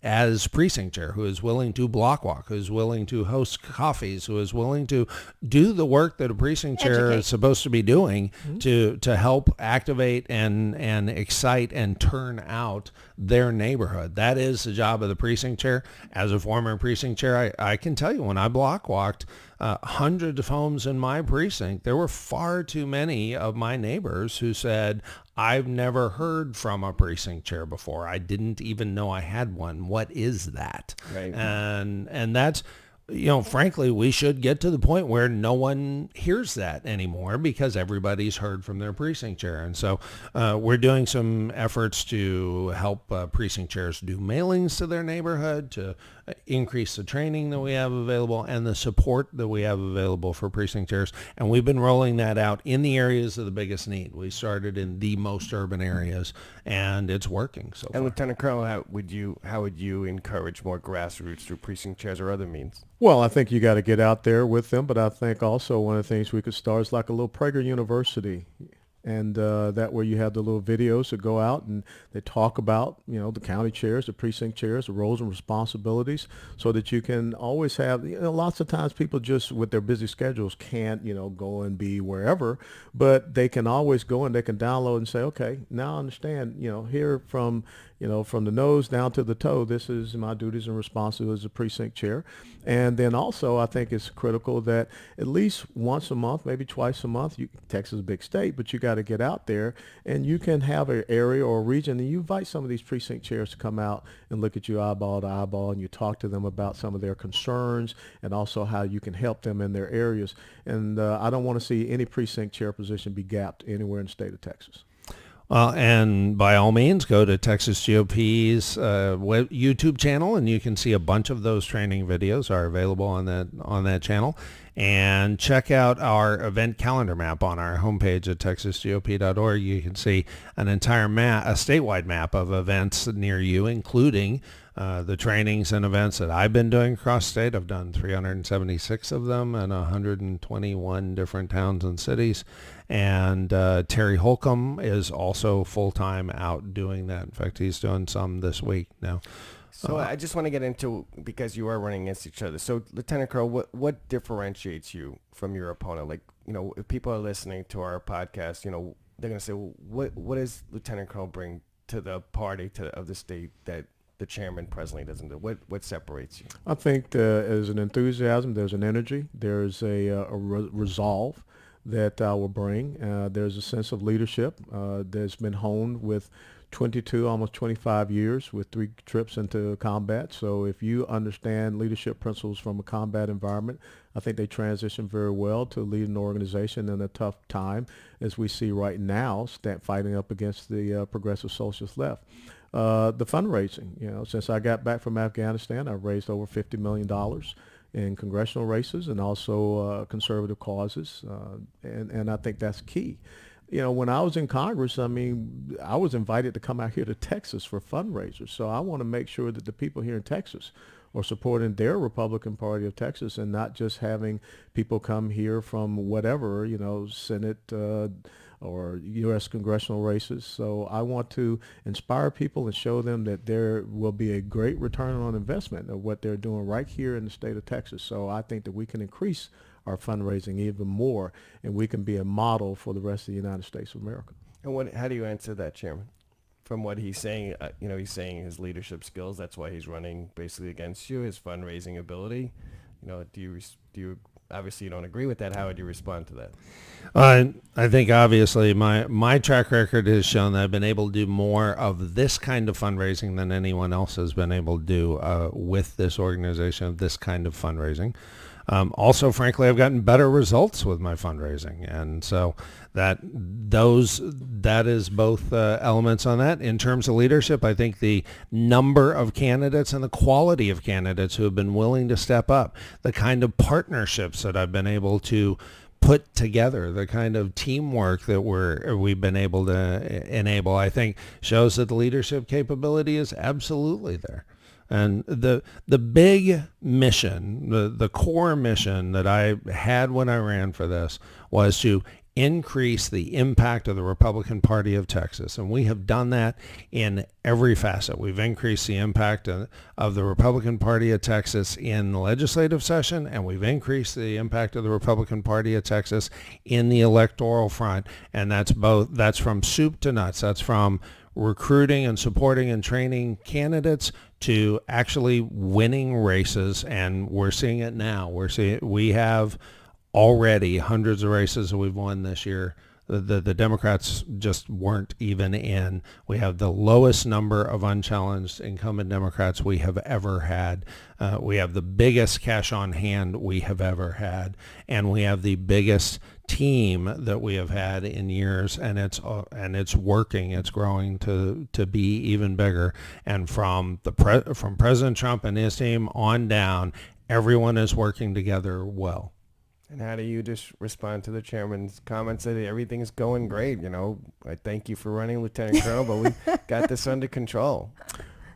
as precinct chair, who is willing to block walk, who is willing to host coffees, who is willing to do the work that a precinct chair is supposed to be doing to help activate and excite and turn out their neighborhood. That is the job of the precinct chair. As a former precinct chair, I can tell you, when I block walked hundreds of homes in my precinct, there were far too many of my neighbors who said, I've never heard from a precinct chair before. I didn't even know I had one. What is that? Right. And that's, frankly, we should get to the point where no one hears that anymore because everybody's heard from their precinct chair. And so we're doing some efforts to help precinct chairs do mailings to their neighborhood, to increase the training that we have available and the support that we have available for precinct chairs. And we've been rolling that out in the areas of the biggest need. We started in the most urban areas, and it's working so far. And Lieutenant Colonel, how would you encourage more grassroots through precinct chairs or other means? Well, I think you got to get out there with them, but I think also one of the things we could start is like a little Prager University. And that way you have the little videos that go out and they talk about, the county chairs, the precinct chairs, the roles and responsibilities, so that you can always have, lots of times people just with their busy schedules can't, go and be wherever, but they can always go and they can download and say, okay, now I understand, here from the nose down to the toe, this is my duties and responsibilities as a precinct chair. And then also I think it's critical that at least once a month, maybe twice a month, Texas is a big state, but you got to get out there and you can have an area or a region and you invite some of these precinct chairs to come out and look at you eyeball to eyeball, and you talk to them about some of their concerns and also how you can help them in their areas. And I don't want to see any precinct chair position be gapped anywhere in the state of Texas. And by all means, go to Texas GOP's YouTube channel, and you can see a bunch of those training videos are available on that channel. And check out our event calendar map on our homepage at texasgop.org. You can see an entire map, a statewide map of events near you, including the trainings and events that I've been doing across state. I've done 376 of them in 121 different towns and cities. And Terry Holcomb is also full-time out doing that. In fact, he's doing some this week now. So I just want to get into, because you are running against each other. So Lieutenant Colonel, what differentiates you from your opponent? Like, if people are listening to our podcast, they're going to say, well, what does Lieutenant Colonel bring to the party of the state that the chairman presently doesn't do? What separates you? I think there's an enthusiasm, there's an energy, there's a resolve that I will bring. There's a sense of leadership that's been honed with 22, almost 25 years with 3 trips into combat. So if you understand leadership principles from a combat environment, I think they transition very well to lead an organization in a tough time, as we see right now, fighting up against the progressive socialist left. The fundraising, since I got back from Afghanistan, I've raised over $50 million in congressional races and also conservative causes, and I think that's key. When I was in Congress, I was invited to come out here to Texas for fundraisers. So I want to make sure that the people here in Texas are supporting their Republican Party of Texas and not just having people come here from whatever, Senate or U.S. congressional races. So I want to inspire people and show them that there will be a great return on investment of what they're doing right here in the state of Texas. So I think that we can increase our fundraising even more, and we can be a model for the rest of the United States of America. And how do you answer that, Chairman? From what he's saying, he's saying his leadership skills, that's why he's running basically against you, his fundraising ability. Do you obviously you don't agree with that? How would you respond to that? I think obviously my track record has shown that I've been able to do more of this kind of fundraising than anyone else has been able to do with this organization, of this kind of fundraising. Also, frankly, I've gotten better results with my fundraising, and so that is both elements on that. In terms of leadership, I think the number of candidates and the quality of candidates who have been willing to step up, the kind of partnerships that I've been able to put together, the kind of teamwork that we've been able to enable, I think shows that the leadership capability is absolutely there. And the big mission, the core mission that I had when I ran for this was to increase the impact of the Republican Party of Texas. And we have done that in every facet. We've increased the impact of the Republican Party of Texas in the legislative session, and we've increased the impact of the Republican Party of Texas in the electoral front. And that's from soup to nuts. That's from recruiting and supporting and training candidates to actually winning races, and we're seeing it now. We have already hundreds of races that we've won this year. The Democrats just weren't even in. We have the lowest number of unchallenged incumbent Democrats we have ever had. We have the biggest cash on hand we have ever had, and we have the biggest team that we have had in years, and it's working. It's growing to be even bigger. And from President Trump and his team on down, everyone is working together well. And how do you just respond to the chairman's comments that everything's going great? I thank you for running, Lieutenant Colonel, but we got this under control.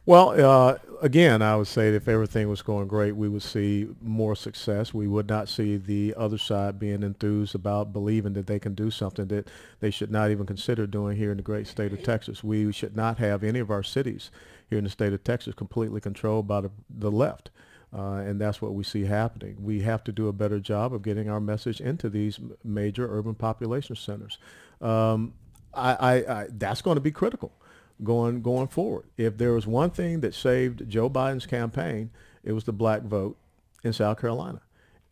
Well, again, I would say that if everything was going great, we would see more success. We would not see the other side being enthused about believing that they can do something that they should not even consider doing here in the great state of Texas. We should not have any of our cities here in the state of Texas completely controlled by the left. And that's what we see happening. We have to do a better job of getting our message into these major urban population centers. That's going to be critical going forward. If there was one thing that saved Joe Biden's campaign, it was the black vote in South Carolina.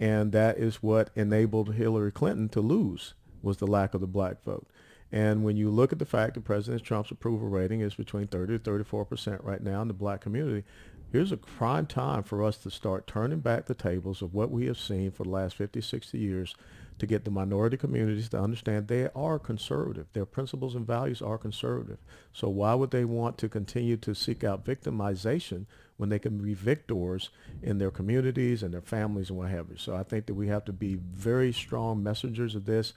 And that is what enabled Hillary Clinton to lose, was the lack of the black vote. And when you look at the fact that President Trump's approval rating is between 30 to 34% right now in the black community, here's a prime time for us to start turning back the tables of what we have seen for the last 50, 60 years to get the minority communities to understand they are conservative. Their principles and values are conservative. So why would they want to continue to seek out victimization when they can be victors in their communities and their families and what have you? So I think that we have to be very strong messengers of this.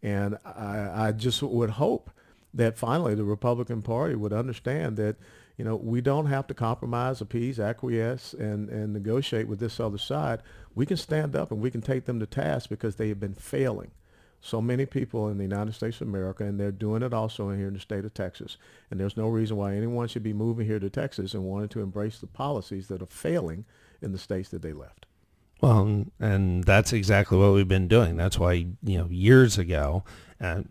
And I just would hope that finally the Republican Party would understand that, we don't have to compromise, appease, acquiesce, and negotiate with this other side. We can stand up and we can take them to task because they have been failing. So many people in the United States of America, and they're doing it also here in the state of Texas. And there's no reason why anyone should be moving here to Texas and wanting to embrace the policies that are failing in the states that they left. Well, and that's exactly what we've been doing. That's why, years ago,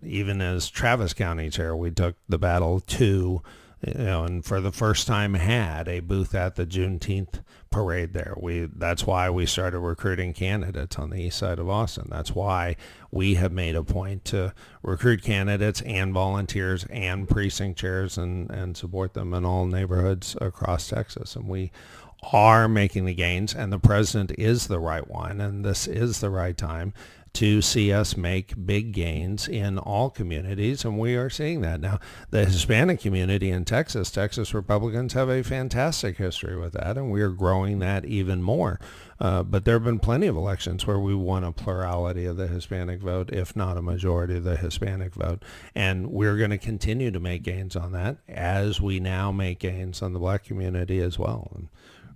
even as Travis County Chair, we took the battle to, and for the first time had a booth at the Juneteenth parade there. That's why we started recruiting candidates on the east side of Austin. That's why we have made a point to recruit candidates and volunteers and precinct chairs and support them in all neighborhoods across Texas. And we are making the gains, and the president is the right one, and this is the right time to see us make big gains in all communities, and we are seeing that now. The Hispanic community in Texas Republicans have a fantastic history with that, and we are growing that even more. But there have been plenty of elections where we won a plurality of the Hispanic vote, if not a majority of the Hispanic vote, and we're going to continue to make gains on that as we now make gains on the Black community as well. And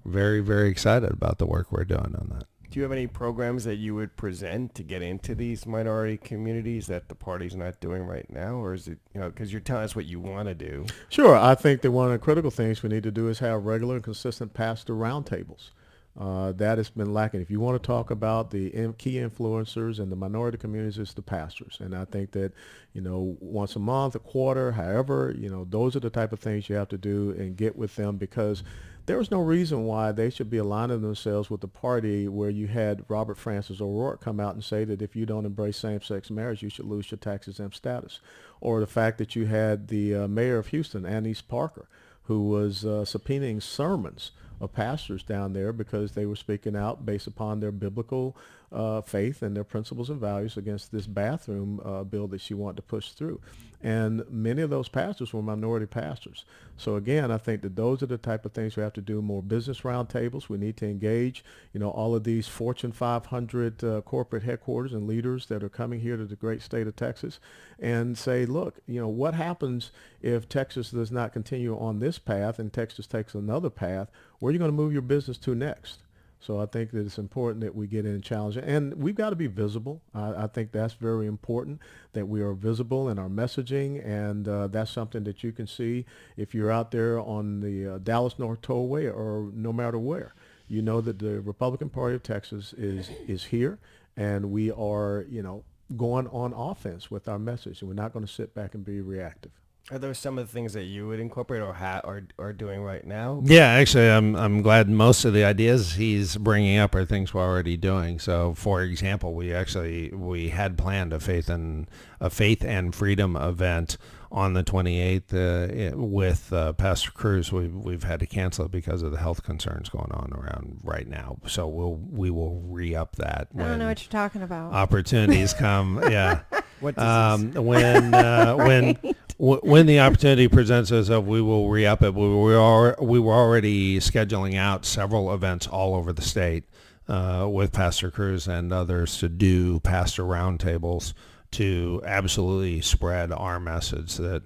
very, very excited about the work we're doing on that. Do you have any programs that you would present to get into these minority communities that the party's not doing right now? Or is it, because you're telling us what you want to do? Sure. I think that one of the critical things we need to do is have regular and consistent pastor roundtables. That has been lacking. If you want to talk about the key influencers in the minority communities, it's the pastors. And I think that, once a month, a quarter, however, those are the type of things you have to do and get with them, because there is no reason why they should be aligning themselves with the party where you had Robert Francis O'Rourke come out and say that if you don't embrace same-sex marriage, you should lose your tax-exempt status. Or the fact that you had the mayor of Houston, Annise Parker, who was subpoenaing sermons of pastors down there because they were speaking out based upon their biblical faith and their principles and values against this bathroom bill that she wanted to push through. And many of those pastors were minority pastors. So again, I think that those are the type of things we have to do. More business roundtables. We need to engage, all of these Fortune 500 corporate headquarters and leaders that are coming here to the great state of Texas and say, look, what happens if Texas does not continue on this path and Texas takes another path? Where are you going to move your business to next? So I think that it's important that we get in and challenge it. And we've got to be visible. I think that's very important, that we are visible in our messaging. And that's something that you can see if you're out there on the Dallas North Tollway or no matter where. You know that the Republican Party of Texas is here, and we are, going on offense with our message. And we're not going to sit back and be reactive. Are those some of the things that you would incorporate or are doing right now? Yeah, actually, I'm glad most of the ideas he's bringing up are things we're already doing. So, for example, we had planned a faith and freedom event on the 28th with Pastor Cruz. We've had to cancel it because of the health concerns going on around right now. So we will re-up that. I don't know what you're talking about. Opportunities come. Yeah. What does When the opportunity presents itself, we will re-up it. We were already scheduling out several events all over the state with Pastor Cruz and others to do pastor roundtables to absolutely spread our message that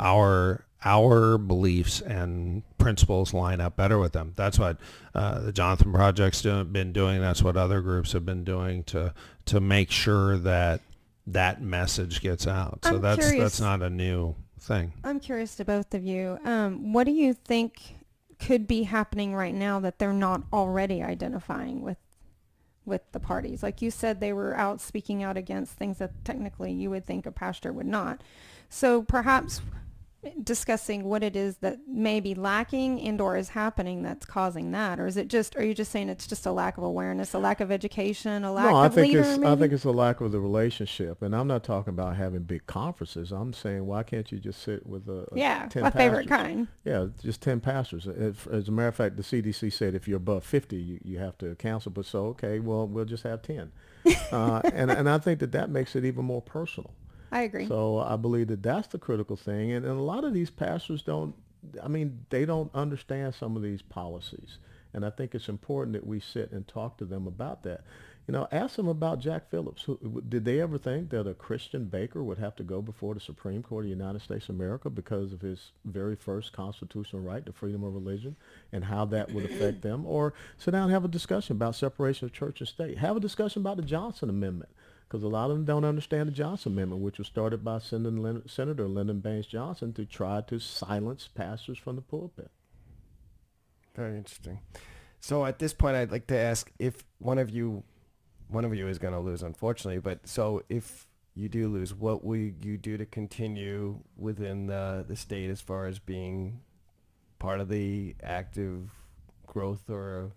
our beliefs and principles line up better with them. That's what the Jonathan Project's been doing. That's what other groups have been doing to make sure that message gets out. So that's not a new thing. I'm curious to both of you. What do you think could be happening right now that they're not already identifying with the parties? Like you said, they were out speaking out against things that technically you would think a pastor would not. So perhaps discussing what it is that may be lacking and or is happening that's causing that? Or is it just, are you just saying it's just a lack of awareness, a lack of education, a lack of leader? I think it's a lack of the relationship. And I'm not talking about having big conferences. I'm saying, why can't you just sit with 10 my favorite pastors? kind. Yeah, just 10 pastors. As a matter of fact, the CDC said if you're above 50, you have to cancel. But so, okay, well, we'll just have 10. And I think that makes it even more personal. I agree. So I believe that's the critical thing. And a lot of these pastors they don't understand some of these policies. And I think it's important that we sit and talk to them about that. Ask them about Jack Phillips. Did they ever think that a Christian baker would have to go before the Supreme Court of the United States of America because of his very first constitutional right to freedom of religion and how that would affect them? Or sit down and have a discussion about separation of church and state. Have a discussion about the Johnson Amendment. Because a lot of them don't understand the Johnson Amendment, which was started by Senator Lyndon Baines Johnson to try to silence pastors from the pulpit. Very interesting. So at this point, I'd like to ask if one of you is going to lose, unfortunately. But so if you do lose, what will you do to continue within the state as far as being part of the active growth or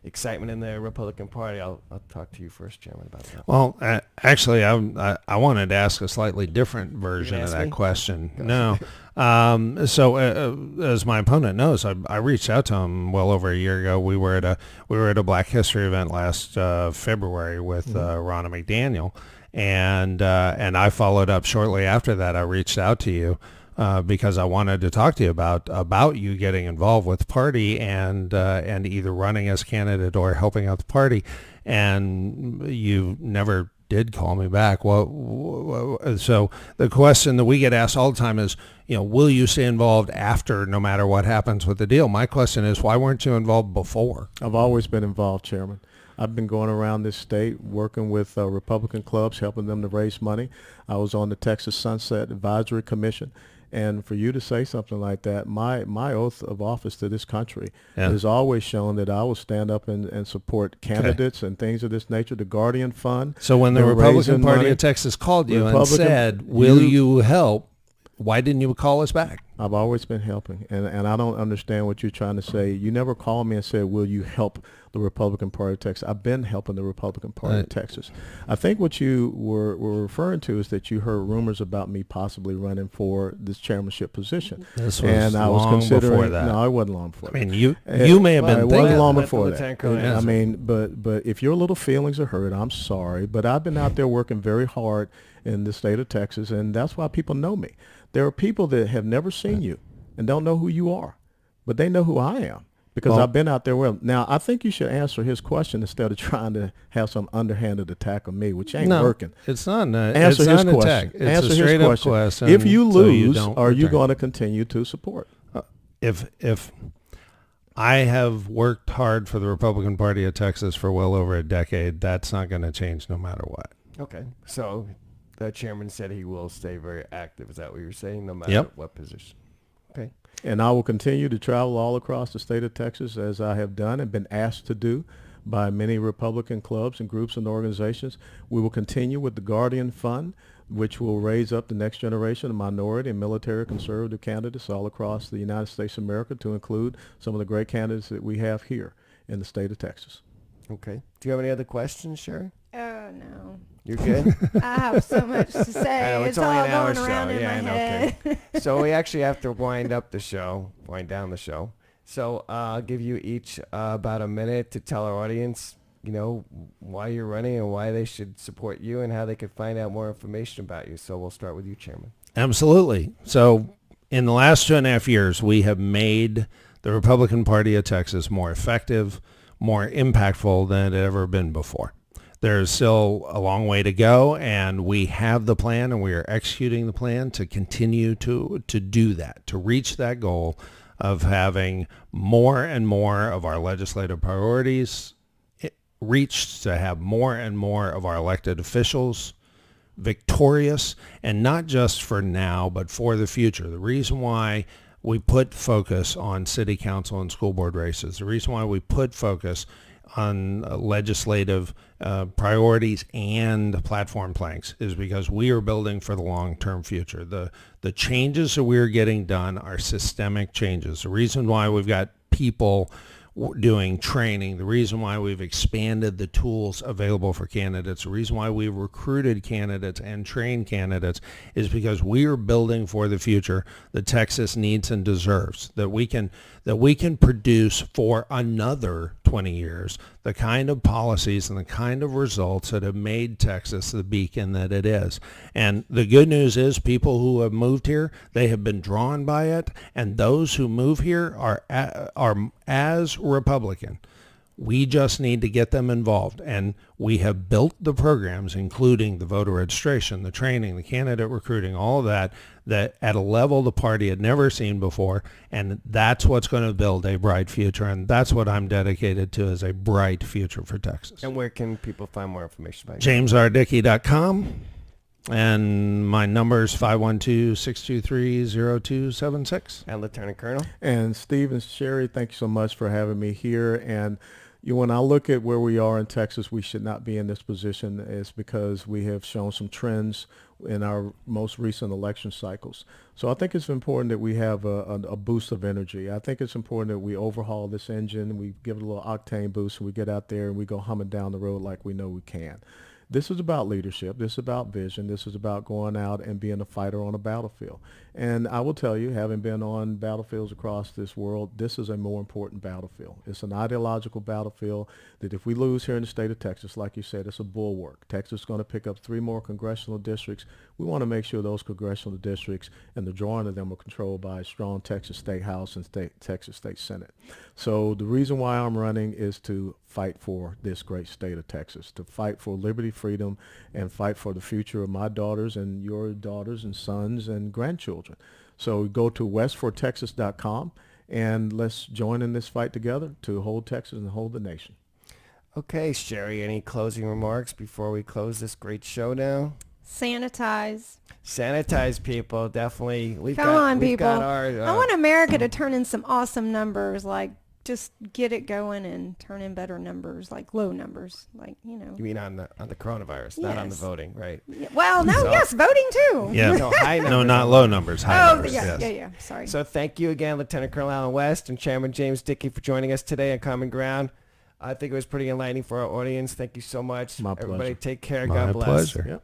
excitement in the Republican Party? I'll talk to you first, Chairman, about that. Well, actually, I wanted to ask a slightly different version of that question. No. So as my opponent knows, I reached out to him well over a year ago. We were at a Black History event last February with Ronna McDaniel, and I followed up shortly after that. I reached out to you. Because I wanted to talk to you about you getting involved with the party and either running as candidate or helping out the party, and you never did call me back. So the question that we get asked all the time is, will you stay involved after, no matter what happens with the deal? My question is, why weren't you involved before? I've always been involved, Chairman. I've been going around this state working with Republican clubs, helping them to raise money. I was on the Texas Sunset Advisory Commission. And for you to say something like that, my oath of office to this country has always shown that I will stand up and support candidates and things of this nature, the Guardian Fund. So when the Republican Party of Texas called you and said, will you help, why didn't you call us back? I've always been helping, and I don't understand what you're trying to say. You never called me and said, will you help the Republican Party of Texas? I've been helping the Republican Party of Texas. I think what you were referring to is that you heard rumors about me possibly running for this chairmanship position. This was long before that. No, it wasn't long before that. I mean, you may have been thinking. It wasn't long before that. I mean, but if your little feelings are hurt, I'm sorry. But I've been out there working very hard in the state of Texas, and that's why people know me. There are people that have never seen you and don't know who you are, but they know who I am because I've been out there. Now, I think you should answer his question instead of trying to have some underhanded attack on me, which ain't working. It's not. Answer it's his not question. Attack. It's answer a straight his up question. If you lose, are you going to continue to support? If I have worked hard for the Republican Party of Texas for well over a decade, that's not going to change no matter what. Okay, so the chairman said he will stay very active. Is that what you're saying, no matter what position? Okay. And I will continue to travel all across the state of Texas as I have done and been asked to do by many Republican clubs and groups and organizations. We will continue with the Guardian Fund, which will raise up the next generation of minority and military conservative candidates all across the United States of America, to include some of the great candidates that we have here in the state of Texas. Okay. Do you have any other questions, Sherry? Oh, no. You're good? I have so much to say. I know, it's only all an hour going around in my head. Okay. So we actually have to wind down the show. So I'll give you each about a minute to tell our audience, why you're running and why they should support you and how they could find out more information about you. So we'll start with you, Chairman. Absolutely. So in the last 2.5 years, we have made the Republican Party of Texas more effective, more impactful than it had ever been before. There's still a long way to go, and we have the plan, and we are executing the plan to continue to do that, to reach that goal of having more and more of our legislative priorities reached, to have more and more of our elected officials victorious, and not just for now, but for the future. The reason why we put focus on city council and school board races, the reason why we put focus legislative priorities and platform planks is because we are building for the long-term future. The changes that we're getting done are systemic changes. The reason why we've got people doing training, the reason why we've expanded the tools available for candidates, the reason why we've recruited candidates and trained candidates is because we are building for the future that Texas needs and deserves, that we can produce for another 20 years the kind of policies and the kind of results that have made Texas the beacon that it is. And the good news is people who have moved here, they have been drawn by it, and those who move here are as Republican. We just need to get them involved, and we have built the programs, including the voter registration, the training, the candidate recruiting, all of that at a level the party had never seen before, and that's what's going to build a bright future, and that's what I'm dedicated to, is a bright future for Texas. And where can people find more information about you? JamesRDickey.com, and my number is 512-623-0276. And Lieutenant Colonel? And Steve and Sherry, thank you so much for having me here. And when I look at where we are in Texas, we should not be in this position. It's because we have shown some trends in our most recent election cycles. So I think it's important that we have a boost of energy. I think it's important that we overhaul this engine, we give it a little octane boost, and we get out there and we go humming down the road like we know we can. This is about leadership. This is about vision. This is about going out and being a fighter on a battlefield. And I will tell you, having been on battlefields across this world, this is a more important battlefield. It's an ideological battlefield that if we lose here in the state of Texas, like you said, it's a bulwark. Texas is going to pick up 3 more congressional districts. We want to make sure those congressional districts and the drawing of them are controlled by a strong Texas State House and Texas State Senate. So the reason why I'm running is to fight for this great state of Texas, to fight for liberty, freedom, and fight for the future of my daughters and your daughters and sons and grandchildren. So go to westfortexas.com and let's join in this fight together to hold Texas and hold the nation. Okay, Sherry, any closing remarks before we close this great show now? Sanitize. Sanitize, people. Definitely. Come on, we've people. got our, I want America to turn in some awesome numbers, like just get it going and turn in better numbers, like low numbers, like, you know. You mean on the coronavirus, not on the Yes. voting, right? Yeah, well, no, So- yes, voting too. Yeah. No, high numbers. No, not low numbers, high numbers. yeah, yes. yeah, sorry. So thank you again, Lieutenant Colonel Alan West and Chairman James Dickey, for joining us today on Common Ground. I think it was pretty enlightening for our audience. Thank you so much. My Everybody pleasure. take care. My God bless. pleasure. Yep.